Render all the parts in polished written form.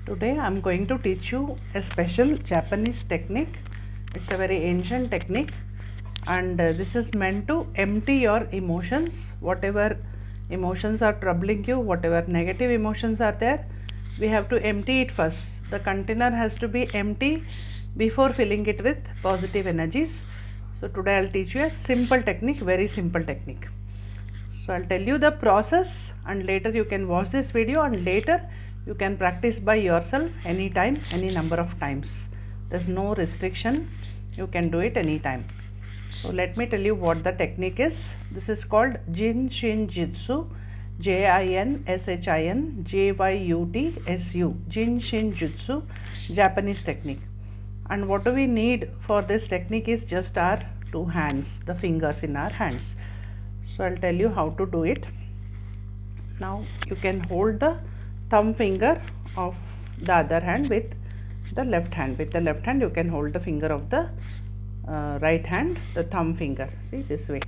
Today I am going to teach you a special Japanese technique. It's a very ancient technique, and this is meant to empty your emotions. Whatever emotions are troubling you, whatever negative emotions are there, we have to empty it first. The container has to be empty before filling it with positive energies. So today I'll teach you a simple technique, very simple technique. So I'll tell you the process, and later you can watch this video, and later you can practice by yourself anytime, any number of times. There's no restriction, you can do it anytime. So let me tell you what the technique is. This is called Jin Shin Jutsu, Jinshinjutsu, Jin Shin Jutsu, Japanese technique. And what do we need for this technique is just our two hands, the fingers in our hands. So I'll tell you how to do it. Now you can hold the thumb finger of the other hand with the left hand. With the left hand you can hold the finger of the right hand, the thumb finger. See, this way.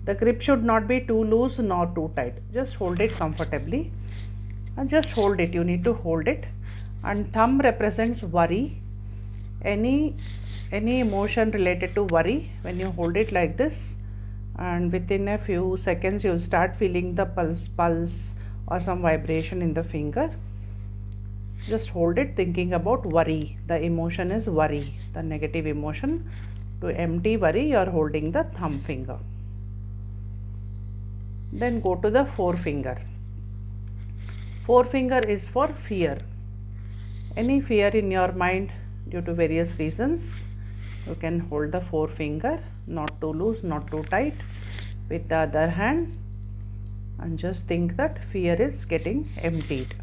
The grip should not be too loose nor too tight. Just hold it comfortably and just hold it. You need to hold it. And thumb represents worry. Any emotion related to worry, when you hold it like this, and within a few seconds you'll start feeling the pulse or some vibration in the finger. Just hold it thinking about worry. The emotion is worry, the negative emotion. To empty worry, you are holding the thumb finger. Then go to the forefinger. Forefinger is for fear. Any fear in your mind due to various reasons, you can hold the forefinger, not too loose, not too tight, with the other hand, and just think that fear is getting emptied.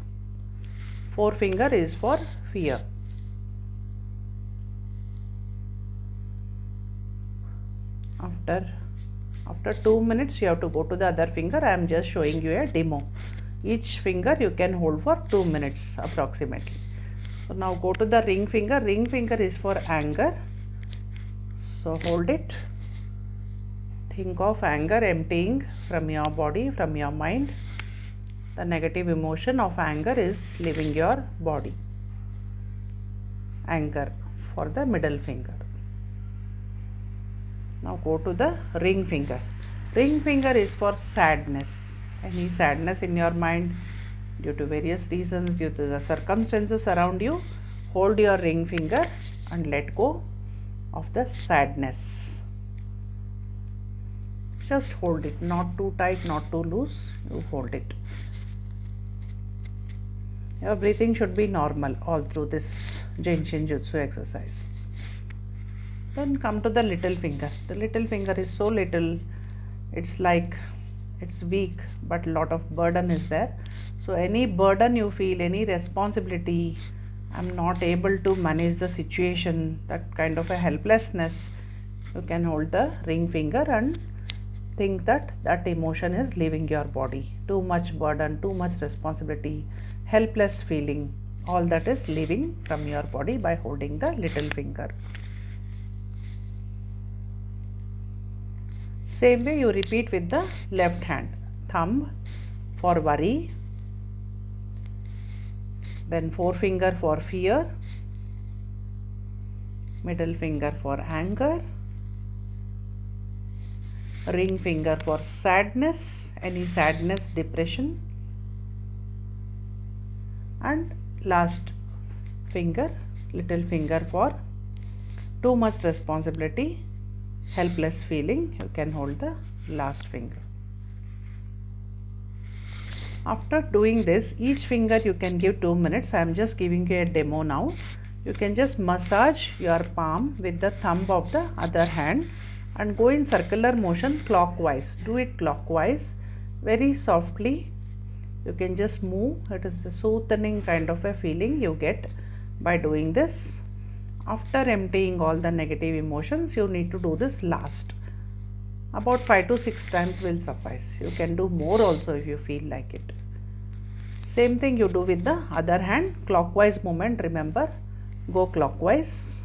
Forefinger is for fear. After 2 minutes you have to go to the other finger. I am just showing you a demo. Each finger you can hold for 2 minutes approximately. So now go to the ring finger. Ring finger is for anger. So hold it. Think of anger emptying from your body, from your mind. The negative emotion of anger is leaving your body. Anger for the middle finger. Now go to the ring finger. Ring finger is for sadness. Any sadness in your mind due to various reasons, due to the circumstances around you, hold your ring finger and let go of the sadness. Just hold it, not too tight, not too loose. You hold it. Your breathing should be normal all through this Jin Shin Jutsu exercise. Then come to the little finger. The little finger is so little, it's like it's weak, but a lot of burden is there. So any burden you feel, any responsibility, I'm not able to manage the situation, that kind of a helplessness, you can hold the ring finger and think that that emotion is leaving your body. Too much burden, too much responsibility, helpless feeling, all that is leaving from your body by holding the little finger. Same way you repeat with the left hand. Thumb for worry, then forefinger for fear, middle finger for anger, ring finger for sadness, any sadness, depression, and last finger, little finger for too much responsibility, helpless feeling. You can hold the last finger. After doing this, each finger you can give 2 minutes. I am just giving you a demo now. You can just massage your palm with the thumb of the other hand and go in circular motion clockwise. Do it clockwise very softly. You can just move. It is a soothing kind of a feeling you get by doing this. After emptying all the negative emotions, you need to do this last. About 5 to 6 times will suffice. You can do more also if you feel like it. Same thing you do with the other hand. Clockwise movement, remember. Go clockwise.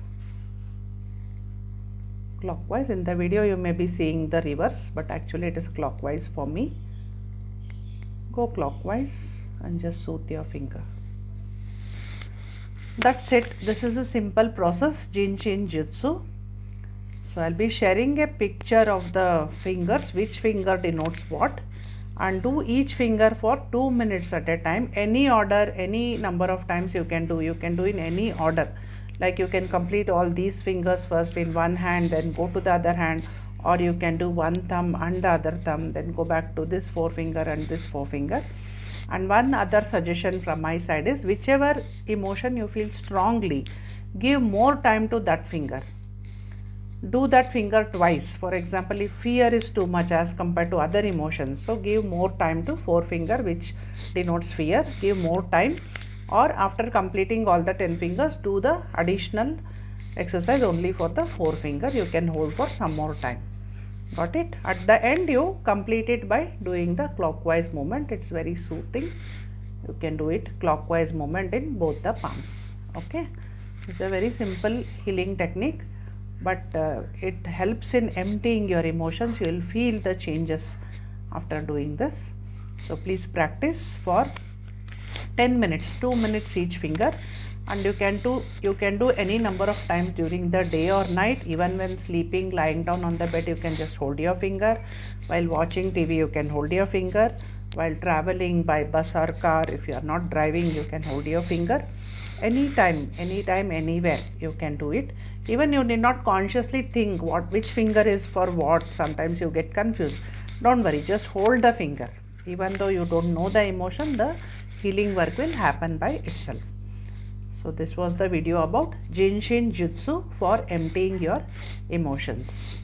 Clockwise. In the video you may be seeing the reverse, but actually it is clockwise for me. Go clockwise and just soothe your finger. That's it. This is a simple process, Jinshin Jutsu. So I'll be sharing a picture of the fingers, which finger denotes what, and do each finger for 2 minutes at a time. Any order, any number of times you can do. You can do in any order. Like you can complete all these fingers first in one hand, then go to the other hand, or you can do one thumb and the other thumb, then go back to this forefinger and this forefinger. And one other suggestion from my side is, whichever emotion you feel strongly, give more time to that finger. Do that finger twice. For example, if fear is too much as compared to other emotions, so give more time to forefinger, which denotes fear. Give more time, or after completing all the 10 fingers, do the additional exercise only for the forefinger. You can hold for some more time. Got it? At the end, you complete it by doing the clockwise movement. It's very soothing. You can do it clockwise movement in both the palms. Okay, it's a very simple healing technique, but it helps in emptying your emotions. You will feel the changes after doing this. So please practice for 10 minutes, 2 minutes each finger, and you can do any number of times during the day or night. Even when sleeping, lying down on the bed, you can just hold your finger. While watching TV, you can hold your finger. While traveling by bus or car, if you are not driving, you can hold your finger. Anytime, anywhere you can do it. Even you need not consciously think which finger is for what. Sometimes you get confused. Don't worry, just hold the finger. Even though you don't know the emotion, the healing work will happen by itself. So this was the video about Jinshin Jutsu for emptying your emotions.